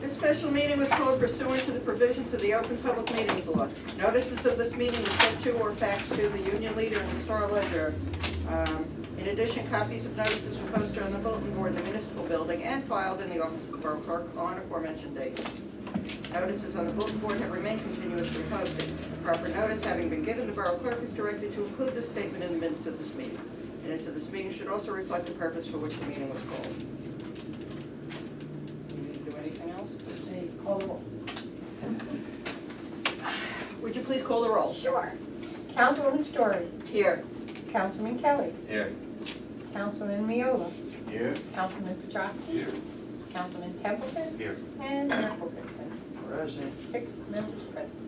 This special meeting was called pursuant to the provisions of the Open Public Meetings Law. Notices of this meeting were sent to or faxed to the Union Leader and the Star Ledger. In addition, copies of notices were posted on the bulletin board in the municipal building and filed in the office of the Borough Clerk on aforementioned date. Notices on the bulletin board have remained continuously posted. Proper notice having been given, the Borough Clerk is directed to include this statement in the minutes of this meeting. Minutes of this meeting should also reflect the purpose for which the meeting was called. You need to do anything else? Just say, call the roll. Would you please call the roll? Sure. Councilwoman Story. Here. Councilman Kelly. Here. Councilman Miola. Here. Councilman Petrosky. Here. Councilman Templeton. Here. And Mayor Wilkerson. Present. 6 members present.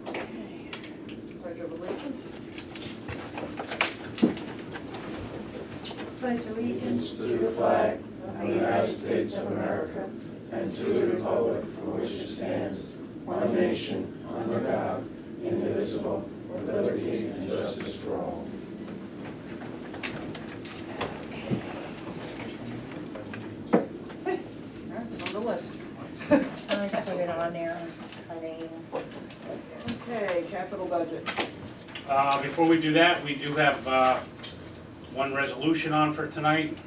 Okay. Pledge of allegiance. Pledge allegiance to the flag of the United States of America and to the republic for which it stands, one nation, under God, indivisible, with liberty and justice for all. It's on the list. I put it on there. Okay, capital budget. Before we do that, we do have one resolution on for tonight.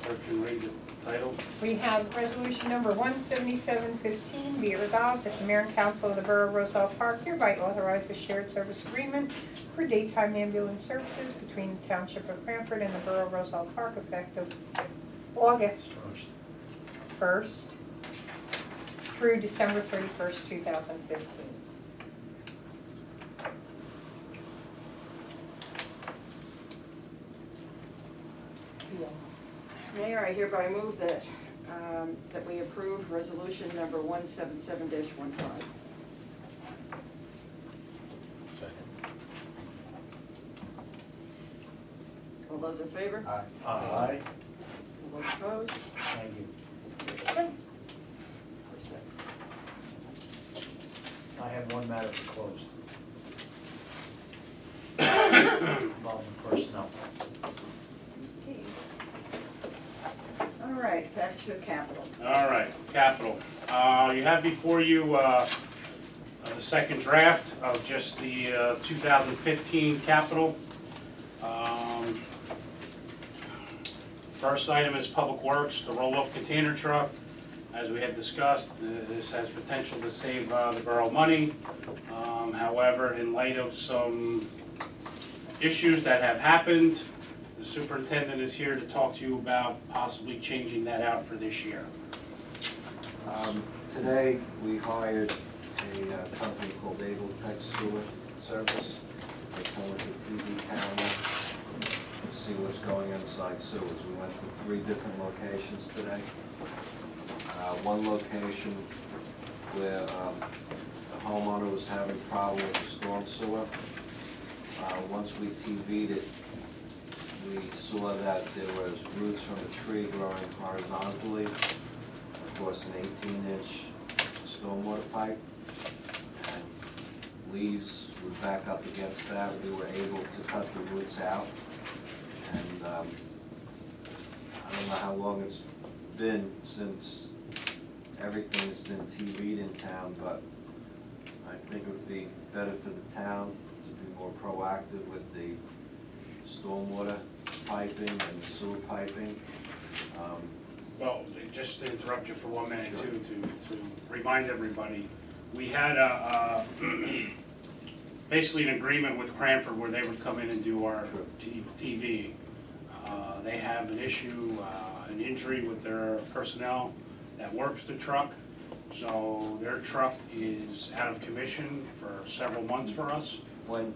Clerk can read the title. We have resolution number 17715, be it resolved that the mayor and council of the Borough of Roselle Park hereby authorize a shared service agreement for daytime ambulance services between the Township of Cranford and the Borough of Roselle Park effective August 1st through December 31st, 2015. Mayor, I hereby move that, that we approve resolution number 177-15. Second. All those in favor? Aye. Aye. All those opposed? Thank you. I have one matter for closed. Involving personnel. All right, back to capital. All right, capital. You have before you the second draft of just the 2015 capital. First item is Public Works, the roll-off container truck. As we had discussed, this has potential to save the borough money. However, in light of some issues that have happened, the superintendent is here to talk to you about possibly changing that out for this year. Today, we hired a company called Able Tech Sewer Service. They come with a TV camera to see what's going inside sewers. We went to 3 different locations today. One location where the homeowner was having problem with the storm sewer. Once we TV'd it, we saw that there was roots from a tree growing horizontally across an 18-inch stormwater pipe, and leaves would back up against that. We were able to cut the roots out, and I don't know how long it's been since everything has been TV'd in town, but I think it would be better for the town to be more proactive with the stormwater piping and the sewer piping. Well, just to interrupt you for 1 minute Sure. too, to remind everybody, we had basically an agreement with Cranford where they would come in and do our Sure. TV. They have an issue, an injury with their personnel that works the truck. So their truck is out of commission for several months for us. When,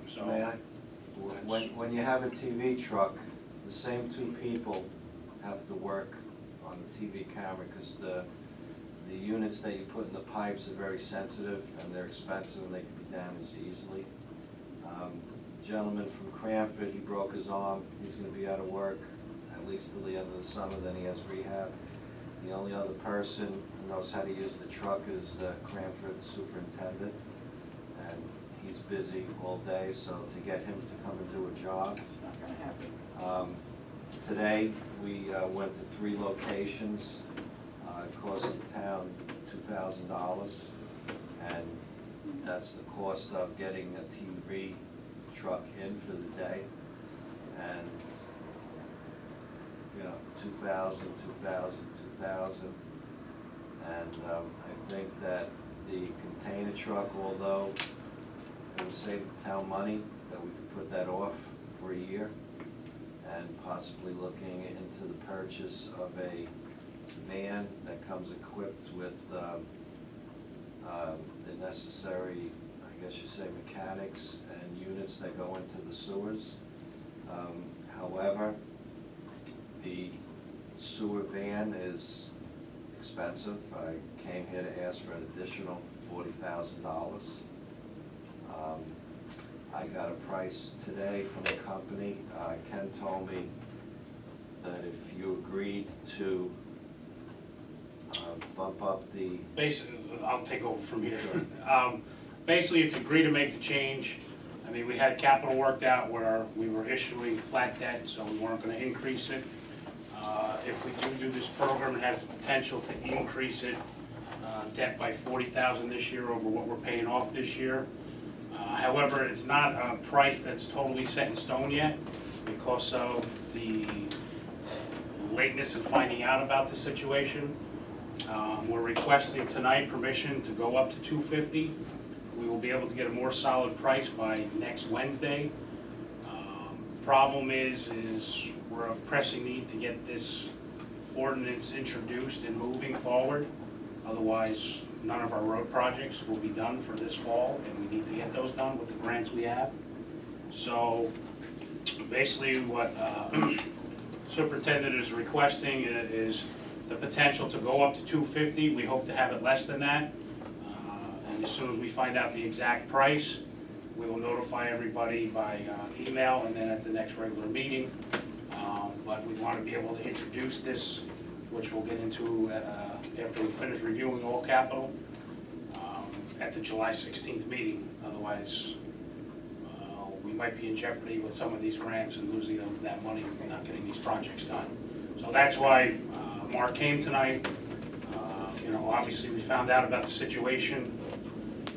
So may I? When you have a TV truck, the same 2 people have to work on the TV camera, because the units that you put in the pipes are very sensitive and they're expensive and they can be damaged easily. Gentleman from Cranford, he broke his arm. He's going to be out of work at least till the end of the summer, then he has rehab. The only other person who knows how to use the truck is the Cranford superintendent, and he's busy all day, so to get him to come and do a job, It's not gonna happen. Today, we went to 3 locations. It cost the town $2,000, and that's the cost of getting a TV truck in for the day. And, you know, 2,000, 2,000, 2,000. And I think that the container truck, although it would save the town money, that we could put that off for a year, and possibly looking into the purchase of a van that comes equipped with the necessary, I guess you say, mechanics and units that go into the sewers. However, the sewer van is expensive. I came here to ask for an additional $40,000. I got a price today from the company. Ken told me that if you agreed to bump up the... Basically, I'll take over from here. Sure. Basically, if you agree to make the change, I mean, we had capital worked out where we were issuing flat debt, so we weren't gonna increase it. If we do this program, it has the potential to increase it, debt by $40,000 this year over what we're paying off this year. However, it's not a price that's totally set in stone yet because of the lateness in finding out about the situation. We're requesting tonight permission to go up to $250. We will be able to get a more solid price by next Wednesday. Problem is we're of pressing need to get this ordinance introduced and moving forward. Otherwise, none of our road projects will be done for this fall, and we need to get those done with the grants we have. So basically what Superintendent is requesting is the potential to go up to $250. We hope to have it less than that. And as soon as we find out the exact price, we will notify everybody by email and then at the next regular meeting. But we want to be able to introduce this, which we'll get into after we finish reviewing all capital at the July 16th meeting. Otherwise, we might be in jeopardy with some of these grants and losing that money and not getting these projects done. So that's why Mark came tonight. You know, obviously we found out about the situation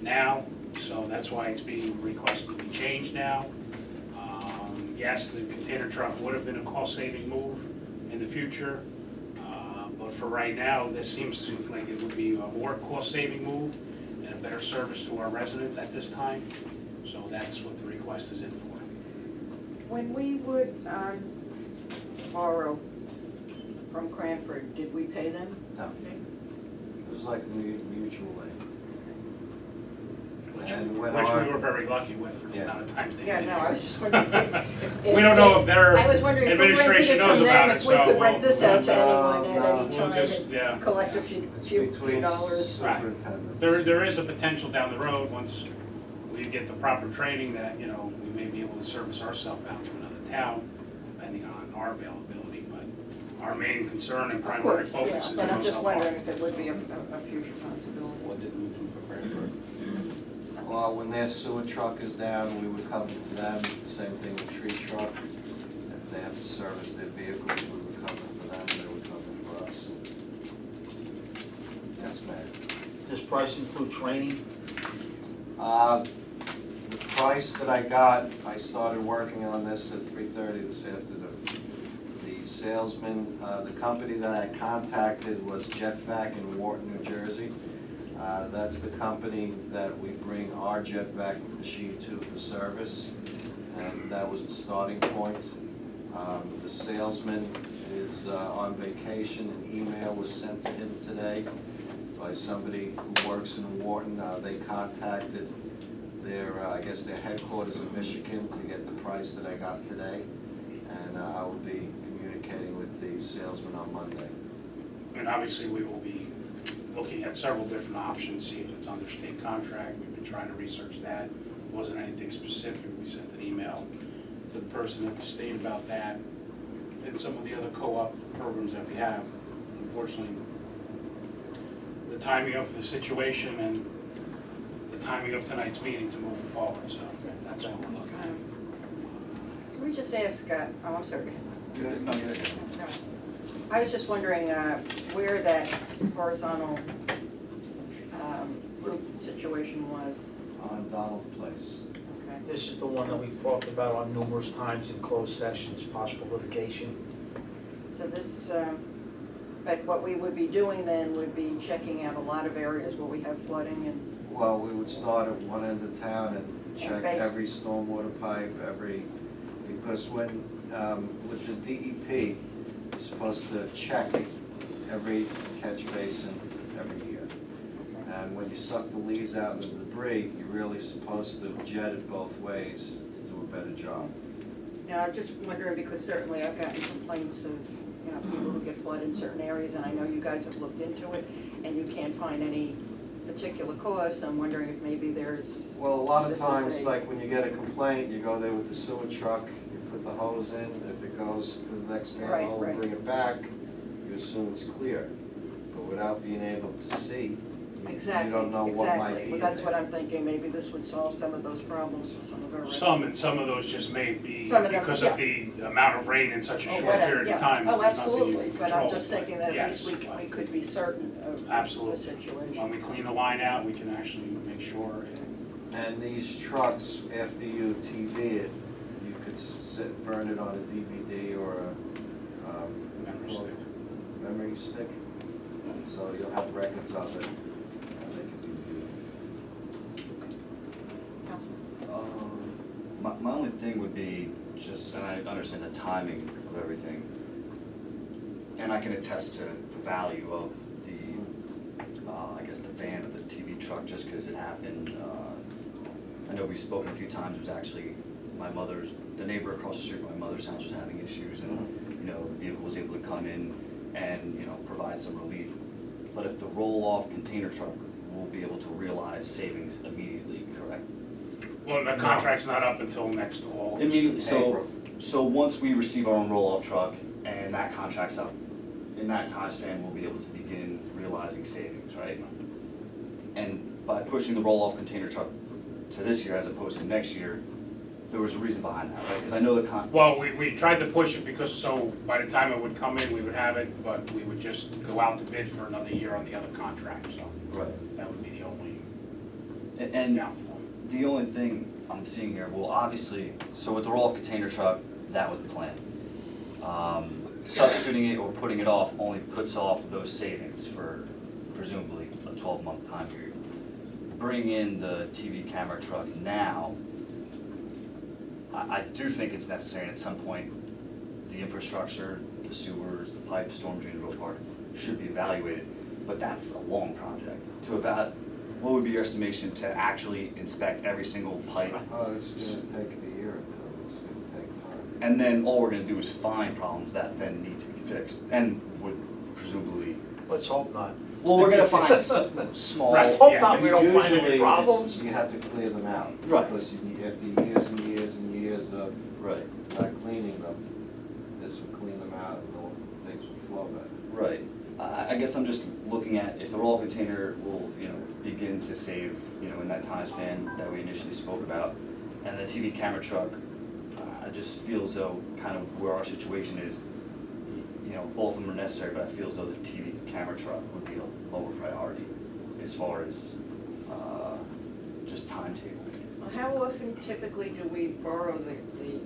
now, so that's why it's being requested to be changed now. Yes, the container truck would have been a cost-saving move in the future, but for right now, this seems to like it would be a more cost-saving move and a better service to our residents at this time. So that's what the request is in for. When we would borrow from Cranford, did we pay them? No, it was like mutual aid. Which And when we our- were very lucky with for the Yeah. amount of times they Yeah, did. no, I was just wondering if We don't know if their I was wondering if we rented administration it knows from about them, it, if we so could rent this out to No, anyone at no, any we'll time just, and yeah. collect a It's few between dollars. Right. superintendents. There is a potential down the road, once we get the proper training, that, you know, we may be able to service ourselves out to another town, depending on our availability, but our main concern and Of primary course, focus yeah, is but I'm just Roselle wondering Park. if it would be a future possibility. What did we do for Cranford? Well, when their sewer truck is down, we would cover for them. Same thing with tree truck. If they have to service their vehicles, we would cover for them, they would cover for us. Yes, ma'am. Does this price include training? The price that I got, I started working on this at 3:30 this afternoon. The salesman, the company that I contacted was Jetvac in Wharton, New Jersey. That's the company that we bring our Jetvac machine to for service, and that was the starting point. The salesman is on vacation. An email was sent to him today by somebody who works in Wharton. They contacted their, I guess their headquarters in Michigan to get the price that I got today, and I will be communicating with the salesman on Monday. And obviously, we will be looking at several different options, see if it's under state contract. We've been trying to research that. It wasn't anything specific. We sent an email to the person at the state about that and some of the other co-op programs that we have. Unfortunately, the timing of the situation and the timing of tonight's meeting to move it forward, so that's what we're looking at. Can we just ask, oh, I'm sorry. I was just wondering where that horizontal roof situation was. On Donald Place. Okay. This is the one that we've talked about on numerous times in closed sessions, possible litigation. So this, but what we would be doing then would be checking out a lot of areas where we have flooding and, Well, we would start at one end of town and check base. every stormwater pipe, because when, with the DEP, you're supposed to check every catch basin every year. And when you suck the leaves out and the debris, you're really supposed to jet it both ways to do a better job. now I'm just wondering because certainly I've gotten complaints of, people who get flooded in certain areas and I know you guys have looked into it and you can't find any particular cause, so I'm wondering if maybe there's. Well, a lot This of is times, a- like when you get a complaint, you go there with the sewer truck, you put the hose in, if it goes to the next Right, manhole and right. bring it back, you assume it's clear. But without being able to see, Exactly, you don't know what might exactly. be Well, in that's what there. I'm thinking, maybe this would solve some of those problems with some of our residents. Some, and some of those just may be Some of them, because yeah. of the amount of rain in such a Oh, short whatever, period yeah. of time. Oh, there's nothing you absolutely, can but I'm control, just thinking that at yes, least we could be certain of the Absolutely. situation. When we clean the line out, we can actually make sure. and these trucks, after you TV it, you could burn it on a DVD or a Memory stick. memory stick. So you'll have records of it, and they can be viewed. My only thing would be just, and I understand the timing of everything, and I can attest to the value of the, I guess the van of the TV truck, just because it happened. I know we've spoken a few times, it was actually the neighbor across the street from my mother's house was having issues, and, the vehicle was able to come in and, provide some relief. But if the roll-off container truck will be able to realize savings immediately, correct? Well, the contract's not up until next August. Immediately, so once we receive our own roll-off truck and that contract's up, in that time span, we'll be able to begin realizing savings, right? And by pushing the roll-off container truck to this year as opposed to next year, there was a reason behind that, right? Because I know the Well, we tried to push it because so by the time it would come in, we would have it, but we would just go out to bid for another year on the other contract, so Right. that would be the only And downfall. the only thing I'm seeing here, well, obviously, so with the roll-off container truck, that was the plan. Substituting it or putting it off only puts off those savings for presumably a 12-month time period. Bring in the TV camera truck now, I do think it's necessary, and at some point, the infrastructure, the sewers, the pipes, storm drain, road part, should be evaluated, but that's a long project. What would be your estimation to actually inspect every single pipe? It's gonna take a year or two, it's gonna take time. And then all we're gonna do is find problems that then need to be fixed, and would presumably, Let's hope not. well, we're gonna find small. Let's hope Yeah, not, we don't find Usually, any problems. you have to clear them out. Right. Because after years and years and years of Right, not cleaning them, this would clean them out and things would flow better. right. I guess I'm just looking at if the roll container will, begin to save, in that time span that we initially spoke about, and the TV camera truck, I just feel as though kind of where our situation is, both of them are necessary, but I feel as though the TV camera truck would be a lower priority as far as just timetable. Well, how often typically do we borrow the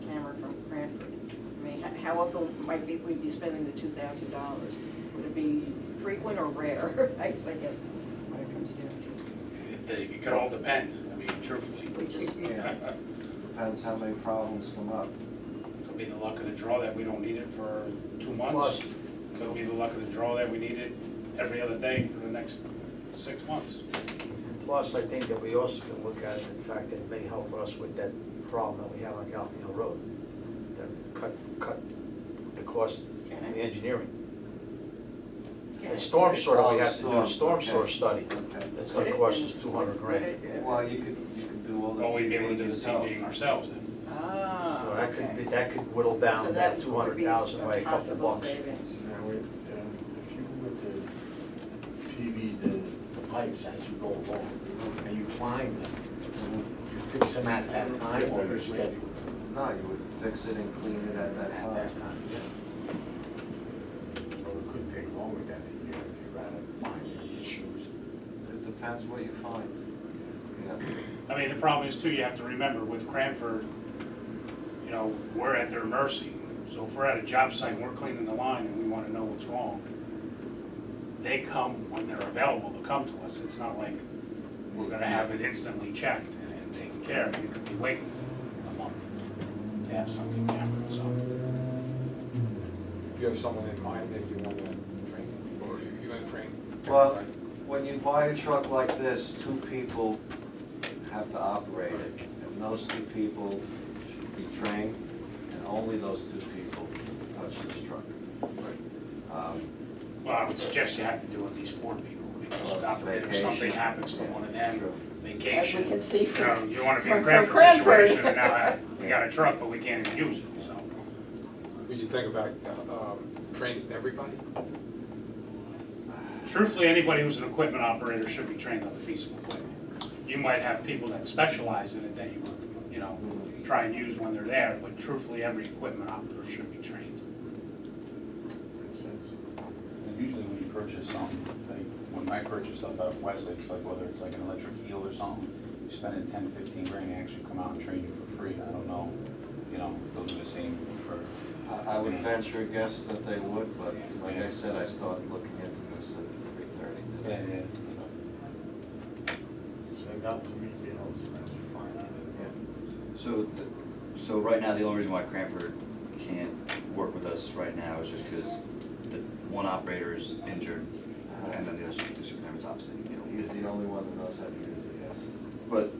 camera from Cranford? I mean, how often might we be spending the $2,000? Would it be frequent or rare, I guess, when it comes down to it? It could all depend, I mean, truthfully. We just, Yeah. Depends how many problems come up. Could be the luck of the draw that we don't need it for 2 months. Plus, Could be the luck of the draw that we need it every other day for the next 6 months. plus, I think that we also can look at it, in fact, it may help us with that problem that we have on Galvin Hill Road. That cut the cost in the engineering. The storm sewer, we have to do a storm sewer study. Okay. That's gonna cost us 200 grand. Well, you could do all the Or we'd be able to TV do the yourself. TVing ourselves then. Ah, So that could okay. be, that could whittle So down that that would 200,000 be by a couple possible bucks. savings. Now, if you were to TV the pipes as you go along, and you find them, you fix them at that time or you schedule them No, you would fix it and clean it at that at time. that time, yeah. within a year if you rather find any issues. It depends what you find. You know, I mean, the problem is too, you have to remember with Cranford, you know, we're at their mercy. So if we're at a job site, and we're cleaning the line and we wanna know what's wrong, they come when they're available to come to us. It's not like we're gonna have it instantly checked and taken care of. You could be waiting a month to have something happen, so. Do you have someone in mind that you want to train, or are you going to train? Well, when you buy a truck like this, 2 people have to operate it, and those 2 people should be trained, and only those 2 people touch this truck. Well, I would suggest you have to do at least 4 people, because God forbid if Vacation. something happens to one of them, True. vacation. As we can see You from- know, you wanna be in from Cranford Cranford. situation, and now we got a truck, but we can't even use it, so. Would you think about training everybody? Truthfully, anybody who's an equipment operator should be trained on a piece of equipment. You might have people that specialize in it that you know, try and use when they're there, but truthfully, every equipment operator should be trained. Makes sense. And usually when you purchase something, like when I purchase stuff out of Wessex, like whether it's like an electric eel or something, you spend in 10, 15 grand, they actually come out and train you for free. I don't know, you know, if they'll do the same for. I would venture a guess that they would, but like I said, I started looking into this at 3:30 today. Send out some emails as you find it. So right now, the only reason why Cranford can't work with us right now is just because the one operator is injured, and then the superintendent's opposite, you know. He's the only one that knows how to use it, yes. But,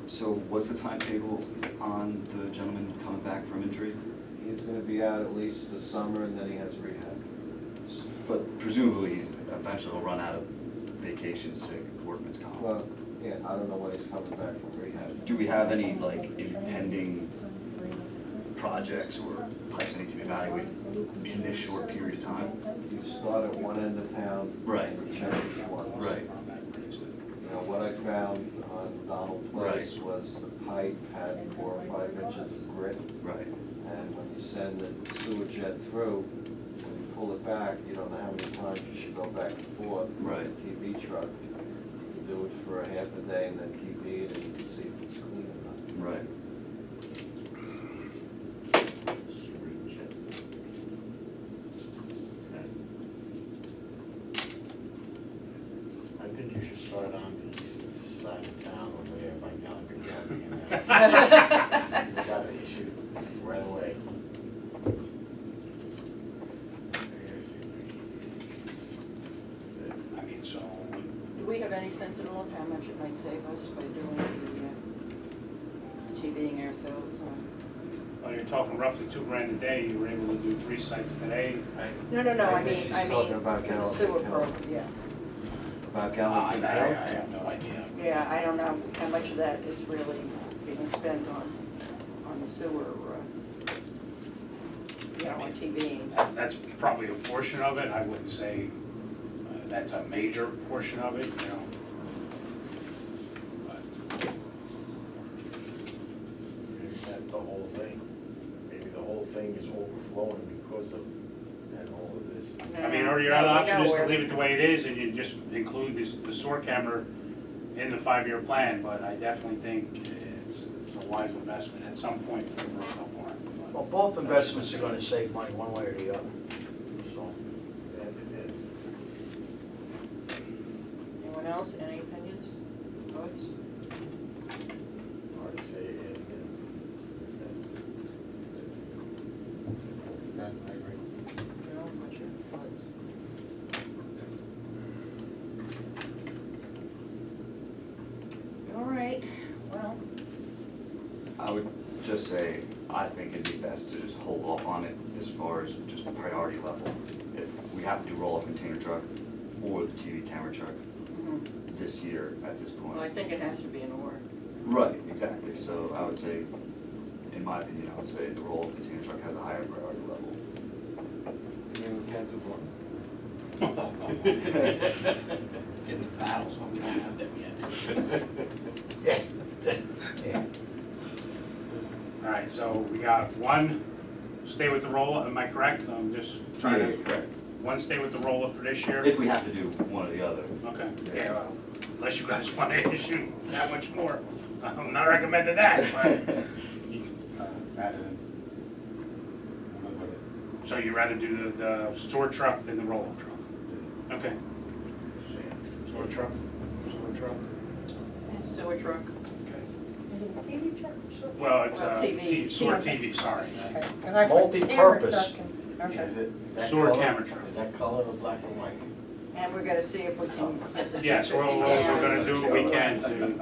so what's the timetable on the gentleman coming back from injury? He's gonna be out at least this summer, and then he has rehab. But presumably, he's eventually will run out of vacation, sick, workman's comp. Well, yeah, I don't know when he's coming back from rehab. Do we have any, like, impending projects or pipes that need to be evaluated in this short period of time? He started at one end of town. Right. And changed one. Right. You know, what I found on Donald Place was the pipe had 4 or 5 inches of grit. Right. And when you send the sewer jet through, when you pull it back, you don't know how many times you should go back and forth. Right. With a TB truck. You do it for a half a day and then TB it, and you can see if it's clean or not. Right. I think you should start on the east side of town over there by Gallagher County. You got an issue right away. I mean, so, Do we have any sense at all of how much it might save us by doing the TVing ourselves? well, you're talking roughly $2 grand a day. You were able to do 3 sites today. No, I think she's talking about for the Gallagher sewer County. program, yeah. About I Gallagher County? have no idea. Yeah, I don't know how much of that is really being spent on the sewer, on TVing. That's probably a portion of it. I wouldn't say that's a major portion of it, you know. But Maybe that's the whole thing. Maybe the whole thing is overflowing because of and all of this. I mean, or your other option is to leave it the way it is and you just include the SOAR camera in the 5-year plan, but I definitely think it's a wise investment at some point for Roselle Park. Well, both investments are gonna save money one way or the other, so. Anyone else, any opinions, thoughts? Hard to say it again. Okay, I agree. Joe, what's your thoughts? All right, well, I would just say, I think it'd be best to just hold off on it as far as just priority level. If we have to do roll-off container truck or the TV camera truck this year at this point. well, I think it has to be an or. Right, exactly, so I would say, in my opinion, I would say the roll-off container truck has a higher priority level. You mean we can't do one? Get the paddles, but we don't have them yet. Yeah. All right, so we got one, stay with the roll, am I correct? I'm just trying to. Correct. one stay with the roller for this year? If we have to do one or the other. Okay, yeah, well, unless you guys want to issue that much more. I'm not recommending that, but, Rather than, I'm good with it. so you'd rather do the store truck than the roll-off truck? Okay. Store truck, Sewer truck. okay. Is it a TV truck or something? Well, it's Well, TV. sewer TV, sorry. Okay, 'cause I put Multi-purpose. camera truck in- Okay. Is that Sewer color? camera truck. Is that color or black and white? And we're gonna see if we can get the Yes, we're 250 down. gonna do what we can to,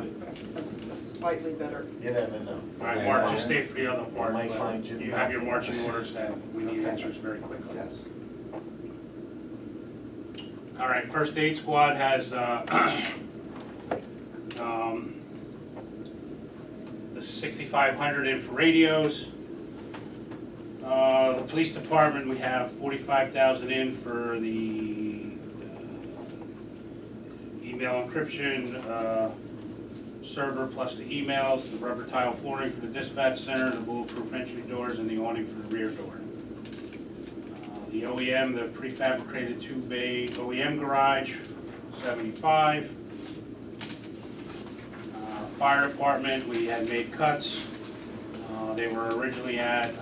A slightly better. You never know. all right, Mark, just stay for the other part. might but find Jim You have your back. marching orders that we need Okay. answers very quickly. Yes. All right, first aid squad has, the 6,500 in for radios. The police department, we have 45,000 in for the email encryption, server plus the emails, the rubber tile flooring for the dispatch center, the bulletproof entry doors, and the awning for the rear door. The OEM, the prefabricated two-bay OEM garage, 75. Fire department, we had made cuts. They were originally at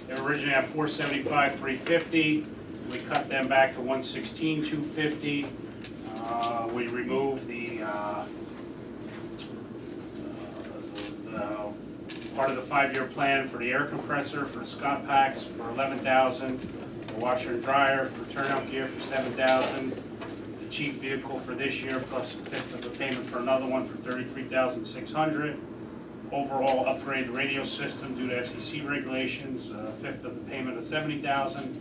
they were originally at 475, 350. We cut them back to 116, 250. We removed the part of the 5-year plan for the air compressor for the Scott packs for 11,000. The washer and dryer for turnout gear for 7,000. The chief vehicle for this year plus a fifth of the payment for another one for 33,600. Overall upgrade radio system due to FCC regulations, a fifth of the payment of 70,000.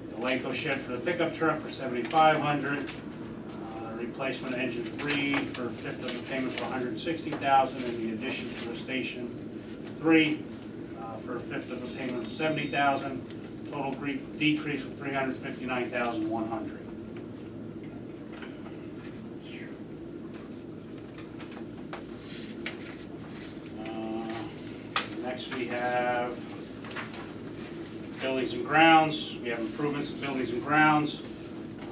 The Lanco shed for the pickup truck for 7,500. Replacement engine 3 for a fifth of the payment for 160,000, and the addition to the station 3 for a fifth of the payment of 70,000. Total decrease of 359,100. Next we have buildings and grounds. We have improvements to buildings and grounds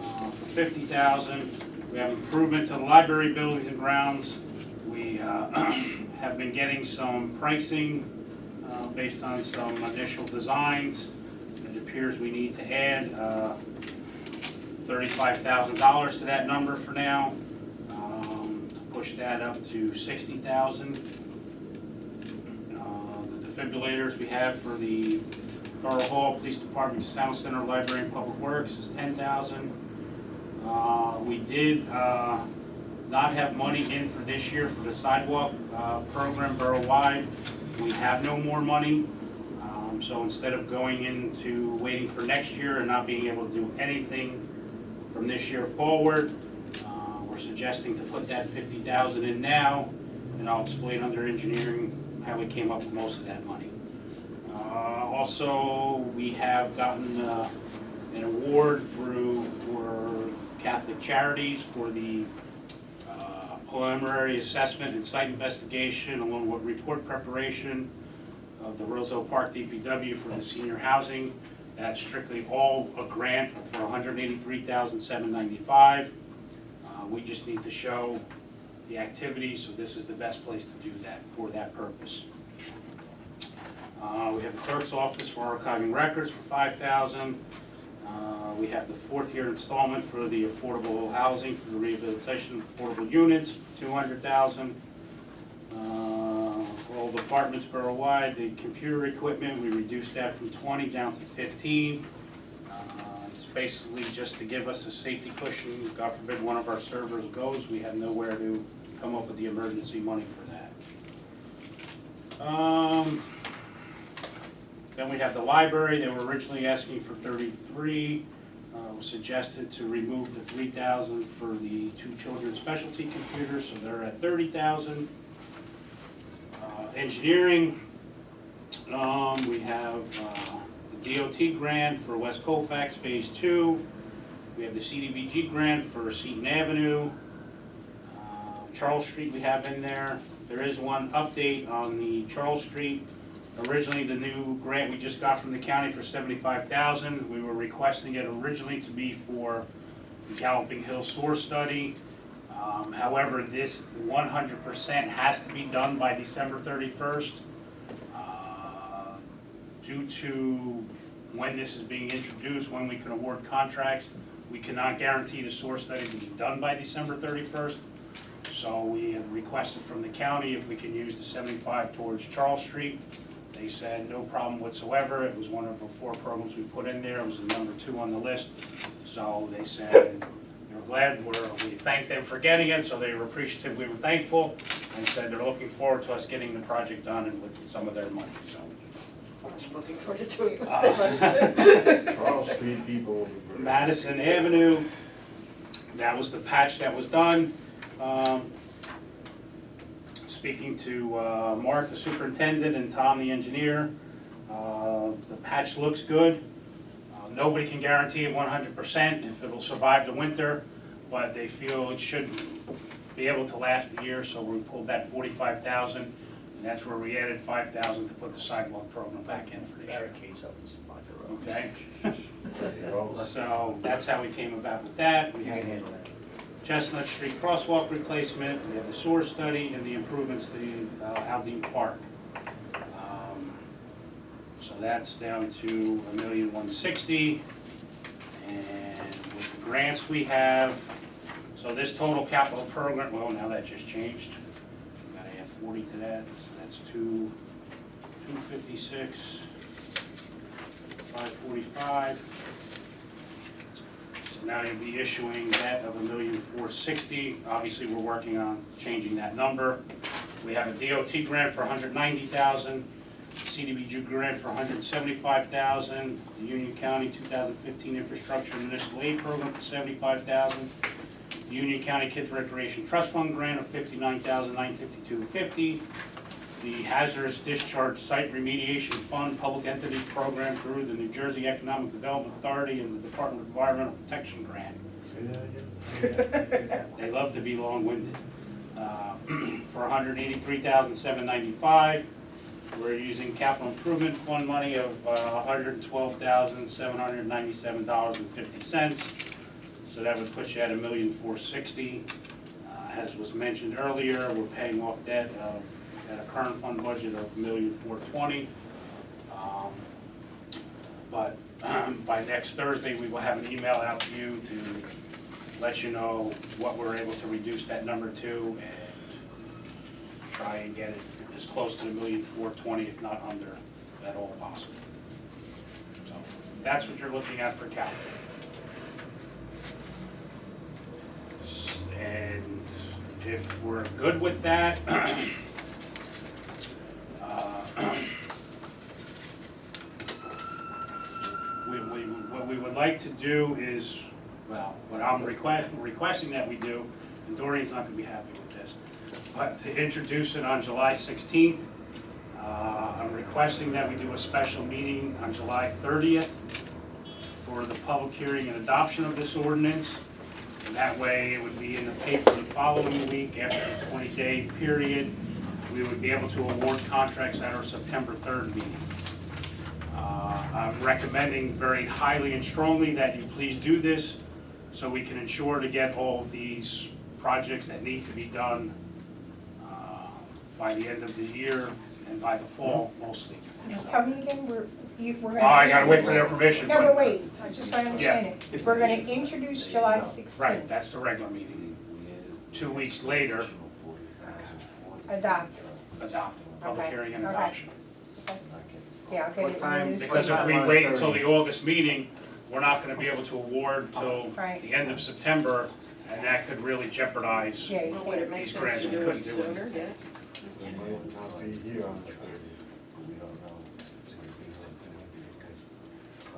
for 50,000. We have improvement to the library buildings and grounds. We have been getting some pricing based on some initial designs. It appears we need to add $35,000 to that number for now, to push that up to 60,000. The defibrillators we have for the Borough Hall, Police Department, Sound Center, Library, and Public Works is 10,000. We did not have money in for this year for the sidewalk program borough-wide. We have no more money. So instead of going into waiting for next year and not being able to do anything from this year forward, we're suggesting to put that 50,000 in now, and I'll explain under engineering how we came up with most of that money. Also, we have gotten an award for Catholic Charities for the preliminary assessment and site investigation along with report preparation of the Roselle Park DPW for the senior housing. That's strictly all a grant for $183,795. We just need to show the activity, so this is the best place to do that for that purpose. We have the clerk's office for archiving records for $5,000. We have the 4th year installment for the affordable housing for the rehabilitation of affordable units, $200,000. For all departments borough-wide, the computer equipment, we reduced that from 20 down to 15. It's basically just to give us a safety cushion. God forbid one of our servers goes, we have nowhere to come up with the emergency money for that. Then we have the library. They were originally asking for 33. Was suggested to remove the 3,000 for the 2 children's specialty computers, so they're at 30,000. Engineering, we have the DOT grant for West Colfax Phase 2. We have the CDBG grant for Seton Avenue. Charles Street we have in there. There is one update on the Charles Street. Originally, the new grant we just got from the county for $75,000, we were requesting it originally to be for the Galloping Hill Sewer Study. However, this 100% has to be done by December 31st. Due to when this is being introduced, when we can award contracts, we cannot guarantee the sewer study to be done by December 31st. So we have requested from the county if we can use the 75 towards Charles Street. They said no problem whatsoever. It was one of the 4 programs we put in there. It was the number 2 on the list. So they said they're glad, we thanked them for getting it, so they were appreciative, we were thankful, and said they're looking forward to us getting the project done and with some of their money, so. I'm looking forward to doing it. Charles Street people. Madison Avenue, that was the patch that was done. Speaking to Mark, the superintendent, and Tom, the engineer, the patch looks good. Nobody can guarantee it 100% if it will survive the winter, but they feel it should be able to last a year, so we pulled that $45,000, and that's where we added $5,000 to put the sidewalk program back in for this year. Barricades up and spot the road. Okay? So that's how we came about with that. We had Chestnut Street crosswalk replacement, we have the sewer study, and the improvements to Aldine Park. So that's down to $1,160,000, and with the grants we have, so this total capital program, well, now that just changed. Gotta add 40 to that, so that's 256, 545. So now you'll be issuing debt of $1,460,000. Obviously, we're working on changing that number. We have a DOT grant for $190,000. CDBG grant for $175,000, the Union County 2015 Infrastructure and Municipal Aid Program for $75,000, the Union County Kids Recreation Trust Fund grant of $59,952.50, the Hazardous Discharge Site Remediation Fund Public Entity Program through the New Jersey Economic Development Authority and the Department of Environmental Protection grant. Say that again? They love to be long-winded. For $183,795. We're using capital improvement fund money of $112,797.50. So that would put you at $1,460,000. As was mentioned earlier, we're paying off debt at a current fund budget of $1,420,000. But by next Thursday, we will have an email out to you to let you know what we're able to reduce that number to and try and get it as close to $1,420,000, if not under, at all possible. So that's what you're looking at for capital. And if we're good with that, what we would like to do is, well, what I'm requesting that we do, and Doreen's not going to be happy with this, but to introduce it on July 16th. I'm requesting that we do a special meeting on July 30th for the public hearing and adoption of this ordinance. And that way it would be in the paper the following week after the 20-day period. We would be able to award contracts at our September 3rd meeting. I'm recommending very highly and strongly that you please do this so we can ensure to get all of these projects that need to be done by the end of the year and by the fall mostly. Now, tell me again, we're gonna. Oh, I gotta wait for their permission. No, but wait, just so I understand it. We're gonna introduce July 16th. Right, that's the regular meeting. 2 weeks later, Adopt. adopt, public Okay, hearing and okay. adoption. Yeah, I'll get What it in time- the newspaper. Because if we wait until the August meeting, we're not gonna be able to award till Right. the end of September, and that could really jeopardize. Yeah, you Well, would it can't. make These sense grants to we do couldn't it do it. sooner, yeah? They might not be here on the 30th.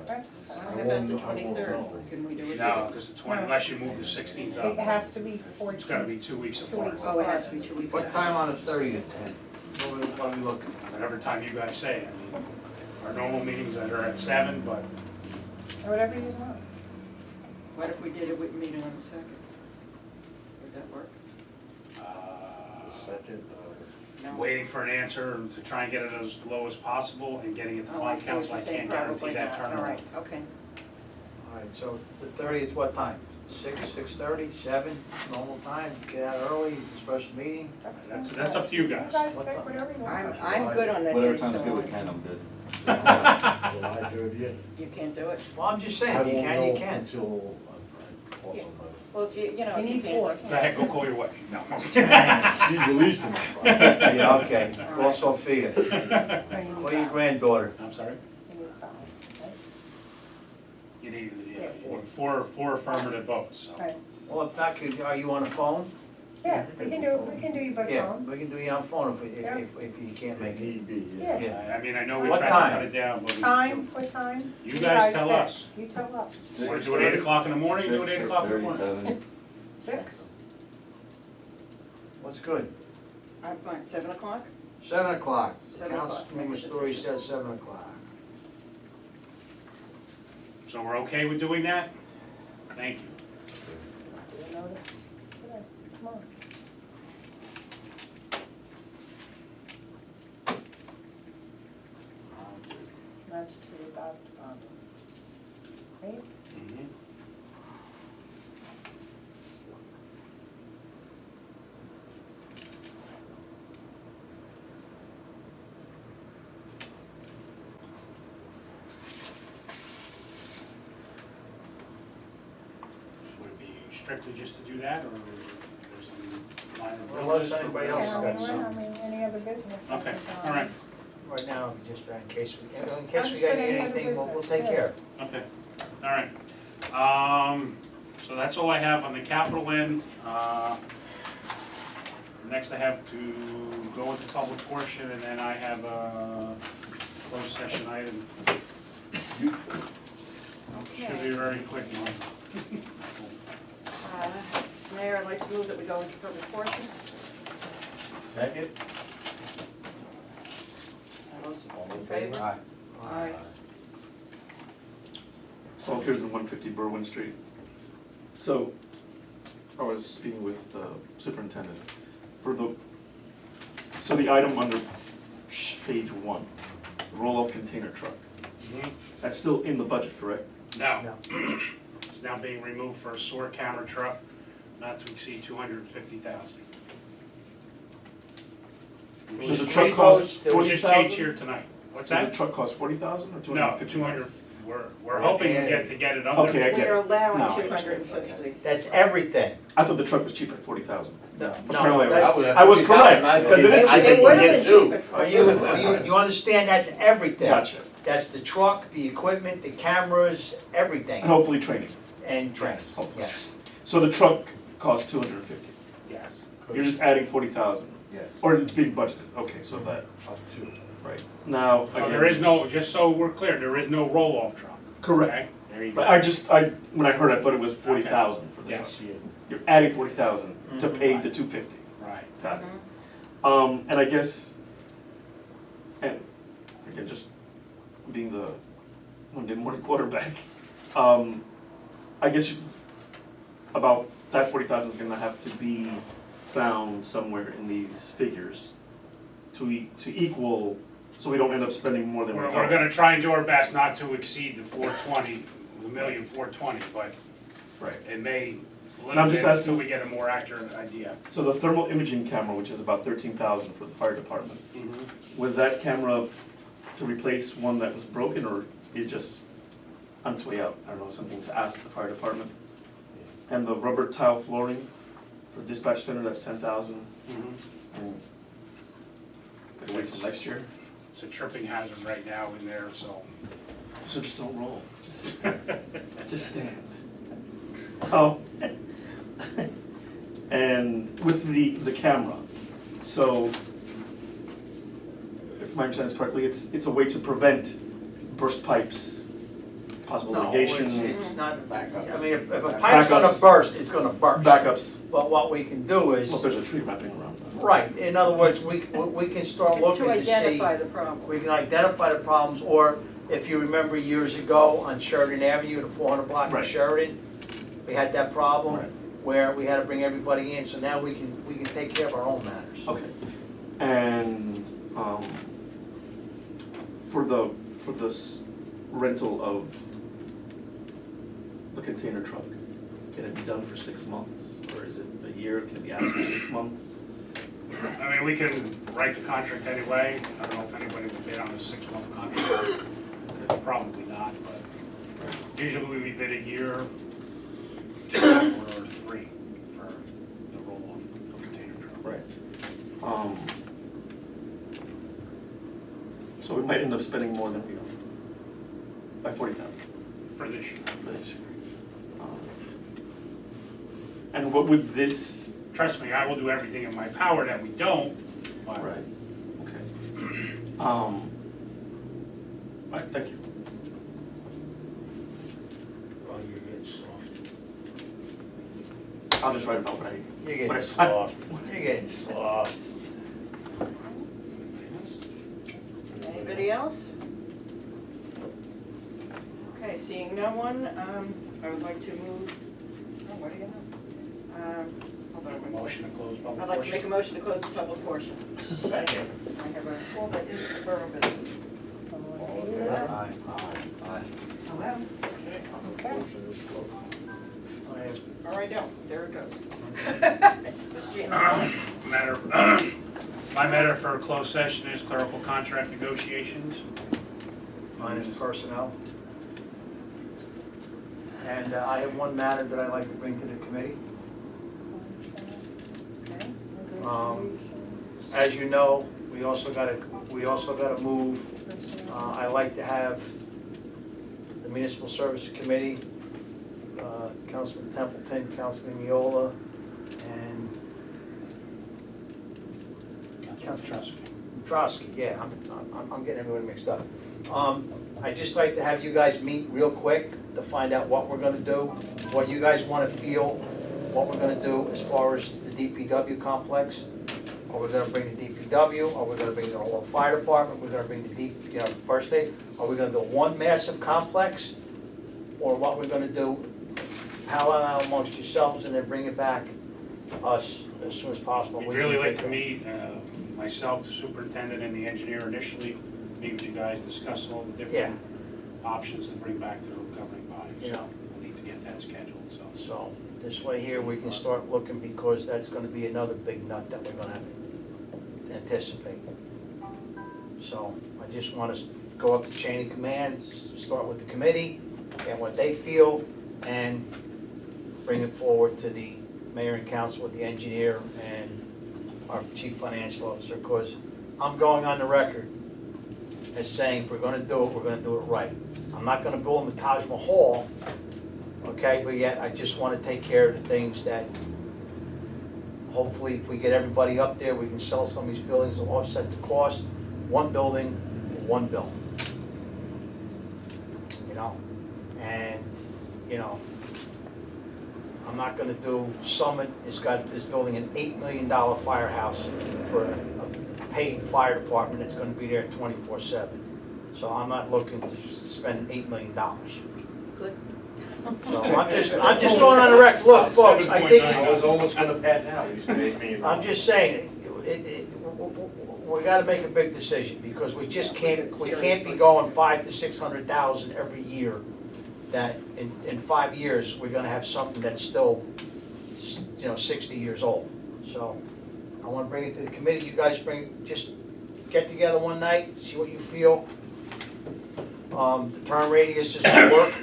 Right. How about the 23rd? Can we do it? No, because the 20, unless you move the 16th It up, has to be 14. it's gotta be 2 weeks 2 apart. weeks. Oh, it has to be 2 weeks. What out. time on the 30th, Ted? What are we looking? Whatever time you guys say, I mean, our normal meetings are at 7, but Whatever you want. What if we did a meeting on the 2nd? Would that work? Second, No. waiting for an answer to try and get it as low as possible and getting it to Oh, I bond see what council. I you're saying, can't guarantee probably that not. All turnaround. right, okay. All right, so the 30th, what time? 6:30, 7, normal time, get out early, it's a special meeting? That's up to you You guys. guys pick whatever you want. I'm good on that Whatever date, time's so good with Ken, I'm good. July 30th. you can't do it? Well, I'm just I saying, you won't can, you know can. until, also, Yeah. Well, if you know, You if you need can't, four. you Go can't. ahead, go call your wife. No. she's the least of my problems. Yeah, okay, well, Sophia, No, you need what are your five. granddaughter? I'm sorry? You need five, right? You need, Yeah, you need four affirmative votes, so. Right. Well, if not, are you on the phone? Yeah, we can do you by Yeah, phone. we can do you on phone Yeah. if you can't If make it. need be, Yeah. Yeah. I mean, I know we What tried to time? cut it down, but we. Time, what time? You guys tell pick. us. You tell us. Want to do it 8 o'clock in the morning, do it 8 o'clock in the morning. 6:37. 6? What's good? I'm fine, 7 o'clock? 7 o'clock. 7 o'clock. Councilmember Story says 7 o'clock. So we're okay with doing that? Thank you. Do a notice today, tomorrow. That's to adopt bond. Right? Mhm. Would it be strictly just to do that, or is there some line of Unless business? anybody else Yeah, has got I some. mean, any other business. Okay, is, all right, Right now, just in case we got Just put any other anything, we'll business, take yeah. care of it. okay, all right. So that's all I have on the capital end. Next I have to go into public portion, and then I have a closed session item. Should be a very quick one. Mayor, I'd like to move that we go into public portion. Second? All those in favor? Aye. Saul Pearson, 150 Berwyn Street. So, I was speaking with the superintendent. So the item under page 1, the roll-off container truck, that's still in the budget, correct? No. It's now being removed for a sewer camera truck, not to exceed $250,000. Does the truck cost It was just changed 40,000? here tonight. What's Does the that? truck cost 40,000 or No, 250,000? 200, we're hoping to get it under. Okay, I get We're it. allowing No, I 250. That's everything. I thought the truck was cheap at 40,000. No, Apparently that's, I was correct, because it is I It think would we have get been two. cheaper for are you understand that's everything? Gotcha. That's the truck, the equipment, the cameras, everything, And hopefully training. and trains, Hopefully. yes. So the truck costs 250. Yes. You're just adding 40,000, Yes. or it's being budgeted. Okay, so that, Up to. right. Now, So again, there is no, just so we're clear, there is no roll-off truck. correct. Okay? There you But go. when I heard, I thought it was 40,000 for the truck. Yes, You're adding 40,000 to Mhm. pay the 250. right. Got it. Mhm. And I guess, and again, just being the Monday morning quarterback, I guess about that 40,000 is gonna have to be found somewhere in these figures to equal, so we don't end up spending more than we're We're gonna try and do our best not to exceed the 420, the 1,420,000, but Right. it may And I'm limit just it asking- until we get a more accurate idea. So the thermal imaging camera, which is about 13,000 for the fire department, was that camera to replace one that was broken, or is just on its way out? I don't know, something to ask the fire department. And the rubber tile flooring for dispatch center, that's 10,000. And Could wait till next year. It's a tripping hazard right now in there, so. So just don't roll, just sit there. Just stand. Oh. And with the camera, so if my understanding is correctly, it's a way to prevent burst pipes, possible No, litigation, it's not, Backup. I mean, if a pipe's gonna Backups. burst, it's gonna burst. backups. But what we can do is, Well, if there's a tree wrapping around them. right, in other words, we can start It's looking to to see. identify the problem. We can identify the problems, or if you remember years ago on Sheridan Avenue, the 400 block of Right. Sheridan, we had that problem Right. where we had to bring everybody in, so now we can take care of our own matters. Okay. And for this rental of the container truck, can it be done for 6 months? Or is it a year? Can it be asked for 6 months? I mean, we can write the contract anyway. I don't know if anybody would bid on a 6-month contract. Probably not, but usually we bid a year, 2 or 3 for the roll-off of container truck. Right. So we might end up spending more than we are, by 40,000 For this year. for this year. And what would this? Trust me, I will do everything in my power that we don't, but. Right. Okay. Right, thank you. Oh, you're getting soft. I'll just write about what I. You're what I- getting soft. You're getting soft. Anybody else? Okay, seeing no one, I would like to move, oh, where do you go? Hold on one second. Motion to close public I'd like to make a portion. motion to close the public portion. Second. I have a call that is the borough business. All in favor? Aye. Aye. Hello? Okay. Motion is closed. All right, now, there it goes. Ms. Jean. My matter for a closed session is clerical contract negotiations. Mine is personnel. And I have one matter that I'd like to bring to the committee. As you know, we also gotta move. I like to have the Municipal Services Committee, Councilman Templeton, Councilman Miola, and Councilman Trosky, yeah, I'm getting everyone mixed up. I'd just like to have you guys meet real quick to find out what we're gonna do, what you guys wanna feel, what we're gonna do as far as the DPW complex. Are we gonna bring the DPW? Are we gonna bring the whole fire department? We're gonna bring the first aid? Are we gonna do one massive complex? Or what we're gonna do, how out amongst yourselves and then bring it back to us as soon as possible? We'd really like to meet, myself, the superintendent, and the engineer initially, meet with you guys, discuss all the different options to bring back to the governing body. Yeah. So we'll need to get that scheduled, so. So this way here, we can start looking because that's gonna be another big nut that we're gonna have to anticipate. So I just wanna go up the chain of command, start with the committee and what they feel and bring it forward to the mayor and council with the engineer and our chief financial officer, because I'm going on the record as saying if we're gonna do it, we're gonna do it right. I'm not gonna build them a Taj Mahal, okay, but yet I just wanna take care of the things that hopefully if we get everybody up there, we can sell some of these buildings to offset the cost. One building, one bill. You know, and, you know, I'm not gonna do, Summit is building an $8 million firehouse for a paid fire department that's gonna be there 24/7. So I'm not looking to spend $8 million. Good. So I'm just going on the record, look, folks, I think, I was almost gonna pass out, you just made me. I'm just saying, we gotta make a big decision, because we just can't, we can't be going 500,000 to 600,000 every year. That in 5 years, we're gonna have something that's still, 60 years old. So I wanna bring it to the committee, you guys just get together one night, see what you feel. The turn radius is gonna work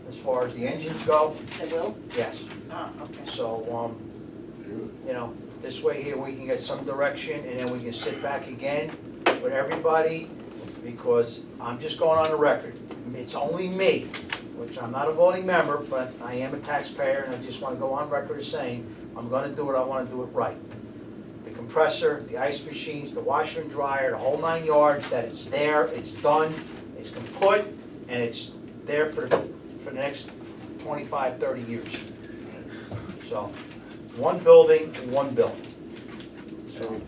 as far as the engines go, They will? yes. Ah, okay. So, this way here, we can get some direction, and then we can sit back again with everybody, because I'm just going on the record. It's only me, which I'm not a voting member, but I am a taxpayer, and I just want to go on record as saying, I'm going to do it, I want to do it right. The compressor, the ice machines, the washer and dryer, the whole 9 yards, that it's there, it's done, it's kaput, and it's there for the next 25, 30 years. So, one building, one bill. So,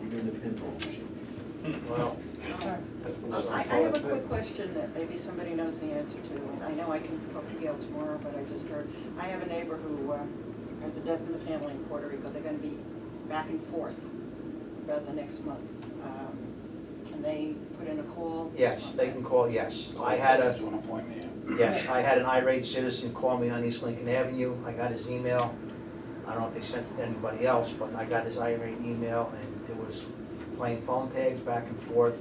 even the pinball machine. Well, I have a quick question that maybe somebody knows the answer to. And I know I can talk to Gail tomorrow, but I just heard, I have a neighbor who has a death in the family in Puerto Rico. They're gonna be back and forth about the next month. can they put in a call? Yes, they can call, yes. I had a, Do an appointment, yeah. yes, I had an irate citizen call me on East Lincoln Avenue. I got his email. I don't know if they sent it to anybody else, but I got his irate email, and it was playing phone tags back and forth.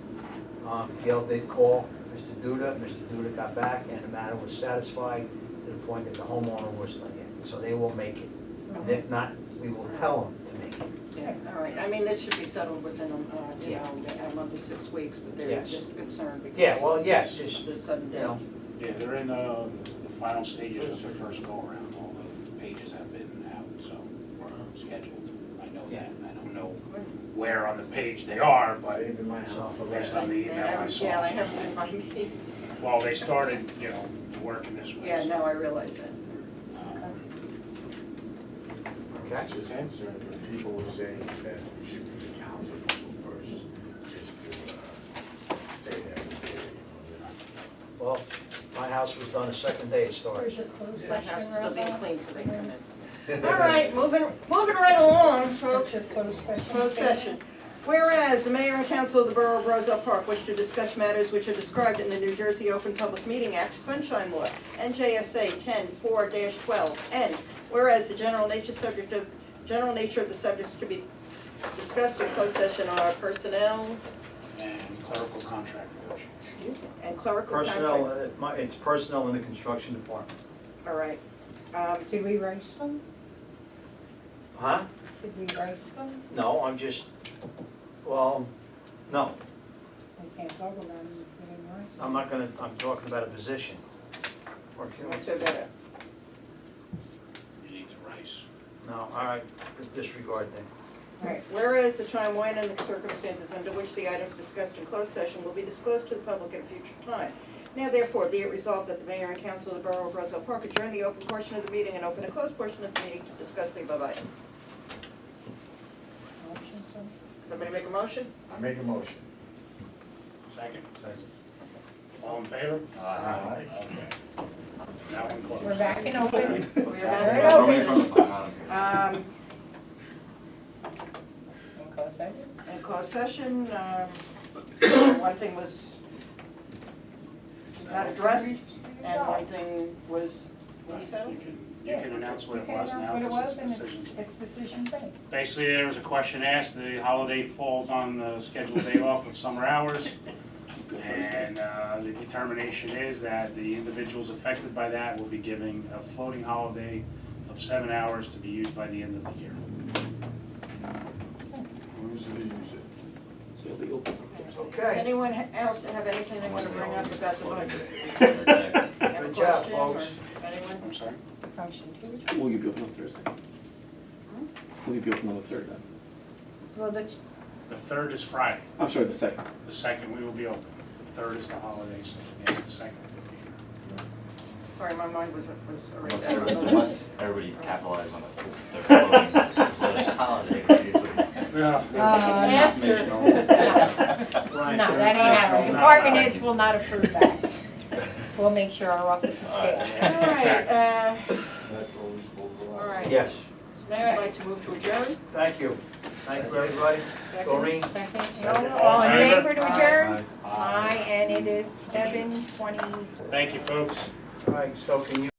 Gail did call Mr. Duda. Mr. Duda got back, and the matter was satisfied to the point that the homeowner was not in. So they will make it. And if not, we will tell them to make it. Yeah, all right, I mean, this should be settled within, you know, a month or 6 weeks, but they're Yes. just concerned because. Yeah, well, yes, just, The sudden you know, death. Yeah, they're in the final stages of the first go-around. All the pages have been out, so we're scheduled. I know that. I don't know where on the page they are, but Saving my house for based last. on the email I saw. Yeah, they haven't been by meetings. Well, they started, you know, working this way. Yeah, so, no, I realize that. okay? Just concerned when people were saying that we should be the council people first, just to, say that we did, you know, Well, my house was done the second day it started. Where's your closed The house is session, still being Roselle? cleaned, so they come in. All right, moving right along, folks. What's your closed session? Closed session. Whereas the mayor and council of the borough of Roselle Park wish to discuss matters which are described in the New Jersey Open Public Meeting Act, Sunshine Law, NJSA 10-4-12, and whereas the general nature of the subjects to be discussed in closed session are personnel And clerical contract negotiations. excuse me, and clerical contract. Personnel, it's personnel in the construction department. All right. Did we raise them? Huh? Did we raise them? No, I'm just, well, no, We can't talk about them if we didn't raise them. I'm not gonna, I'm talking about a position. Or can What's we, it better? You need to rice. no, all right, disregard then. All right, whereas the time, when, and the circumstances under which the items discussed in closed session will be disclosed to the public at a future time. Now therefore, be it resolved that the mayor and council of the borough of Roselle Park adjourn the open portion of the meeting and open a closed portion of the meeting to discuss the above item. Motion, so? Somebody make a motion? I make a motion. Second? All in favor? Aye. Okay. Now one closed. We're back in open. We're Very back Throw me in from the phone, I don't care. In closed session? In closed session, one thing was not addressed, and one thing was, what you said? You can announce what You it can was announce now. what it because was, and decision. it's decision thing. Basically, there was a question asked, the holiday falls on the scheduled day off with summer hours. And the determination is that the individuals affected by that will be given a floating holiday of 7 hours to be used by the end of the year. Usually use it. Okay, Anyone else have anything they want to bring up about the budget? Okay. Have a Good job, question, or folks. anyone? I'm sorry? Motion two. Will you be open on Thursday? Will you be open on the third then? Well, that's, The third is Friday. I'm sorry, the second. The second, we will be open. The third is the holiday, so yes, the second. Sorry, my mind was already Unless there. everybody, unless everybody capitalized on it, they're voting, so it's holiday usually. Yeah. after. No, Ryan, that ain't happening. Department heads will not approve that. We'll make sure our office is staffed. All right, That's always will go all out. right. yes, So Mayor, I'd like to move to adjourn. thank you. Thank you, everybody. Doreen? Second, Second. all in favor to adjourn? Aye. Aye, and it is 7:20. Thank you, folks. All right, so can you